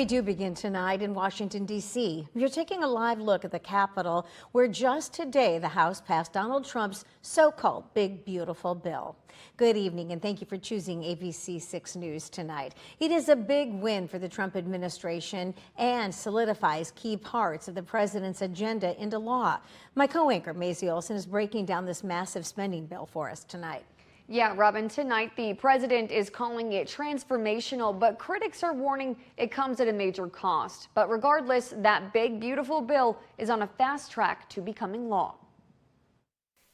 We do begin tonight in Washington, D.C. You're taking a live look at the Capitol, where just today the House passed Donald Trump's so-called Big Beautiful Bill. Good evening, and thank you for choosing ABC 6 News tonight. It is a big win for the Trump administration and solidifies key parts of the president's agenda into law. My co-anchor, Maisie Olson, is breaking down this massive spending bill for us tonight. Yeah, Robin, tonight the president is calling it transformational, but critics are warning it comes at a major cost. But regardless, that big, beautiful bill is on a fast track to becoming law.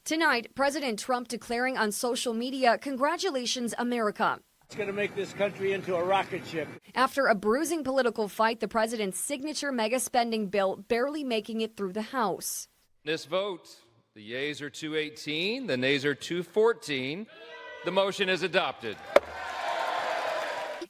Tonight, President Trump declaring on social media, "Congratulations, America." It's going to make this country into a rocket ship. After a bruising political fight, the president's signature mega spending bill barely making it through the House. This vote, the yeas are 218, the nays are 214. The motion is adopted.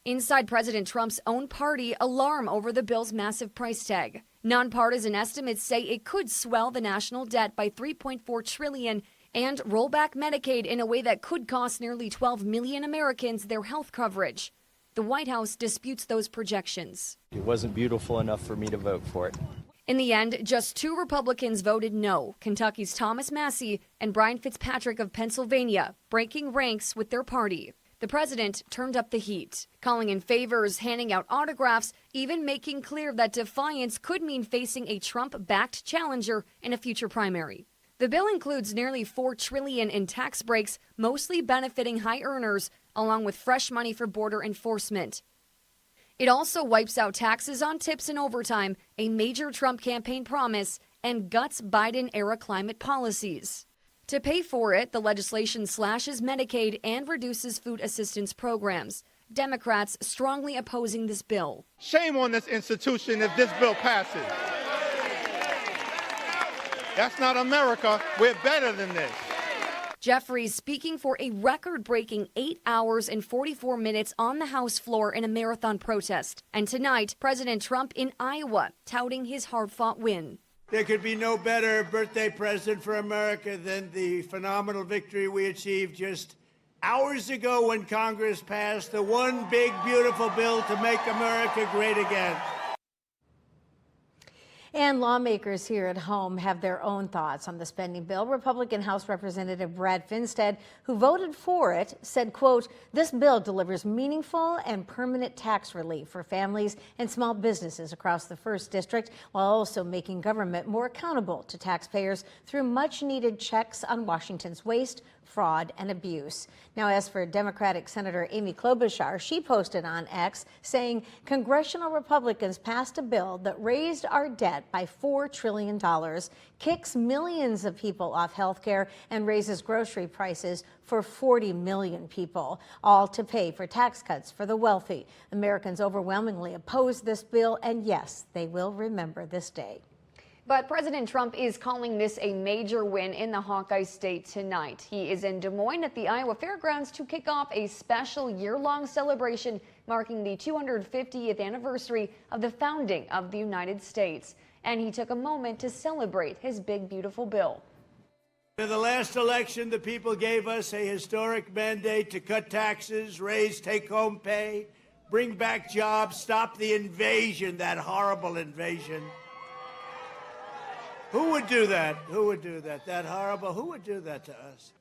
Inside President Trump's own party, alarm over the bill's massive price tag. Nonpartisan estimates say it could swell the national debt by $3.4 trillion and roll back Medicaid in a way that could cost nearly 12 million Americans their health coverage. The White House disputes those projections. It wasn't beautiful enough for me to vote for it. In the end, just 2 Republicans voted no. Kentucky's Thomas Massie and Brian Fitzpatrick of Pennsylvania, breaking ranks with their party. The president turned up the heat, calling in favors, handing out autographs, even making clear that defiance could mean facing a Trump-backed challenger in a future primary. The bill includes nearly $4 trillion in tax breaks, mostly benefiting high earners, along with fresh money for border enforcement. It also wipes out taxes on tips and overtime, a major Trump campaign promise, and guts Biden-era climate policies. To pay for it, the legislation slashes Medicaid and reduces food assistance programs. Democrats strongly opposing this bill. Shame on this institution if this bill passes. That's not America. We're better than this. Jeffries speaking for a record-breaking 8 hours and 44 minutes on the House floor in a marathon protest. And tonight, President Trump in Iowa touting his hard-fought win. There could be no better birthday present for America than the phenomenal victory we achieved just hours ago when Congress passed the one big, beautiful bill to make America great again. And lawmakers here at home have their own thoughts on the spending bill. Republican House Representative Brad Finstead, who voted for it, said, quote, "This bill delivers meaningful and permanent tax relief for families and small businesses across the 1st District, while also making government more accountable to taxpayers through much-needed checks on Washington's waste, fraud, and abuse." Now, as for Democratic Senator Amy Klobuchar, she posted on X saying congressional Republicans passed a bill that raised our debt by $4 trillion, kicks millions of people off health care, and raises grocery prices for 40 million people, all to pay for tax cuts for the wealthy. Americans overwhelmingly oppose this bill, and yes, they will remember this day. But President Trump is calling this a major win in the Hawkeye State tonight. He is in Des Moines at the Iowa Fairgrounds to kick off a special year-long celebration marking the 250th anniversary of the founding of the United States. And he took a moment to celebrate his big, beautiful bill. In the last election, the people gave us a historic mandate to cut taxes, raise take-home pay, bring back jobs, stop the invasion, that horrible invasion. Who would do that? Who would do that? That horrible, who would do that to us?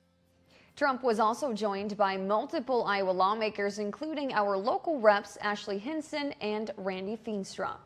Trump was also joined by multiple Iowa lawmakers, including our local reps Ashley Hinson and Randy Feenstra.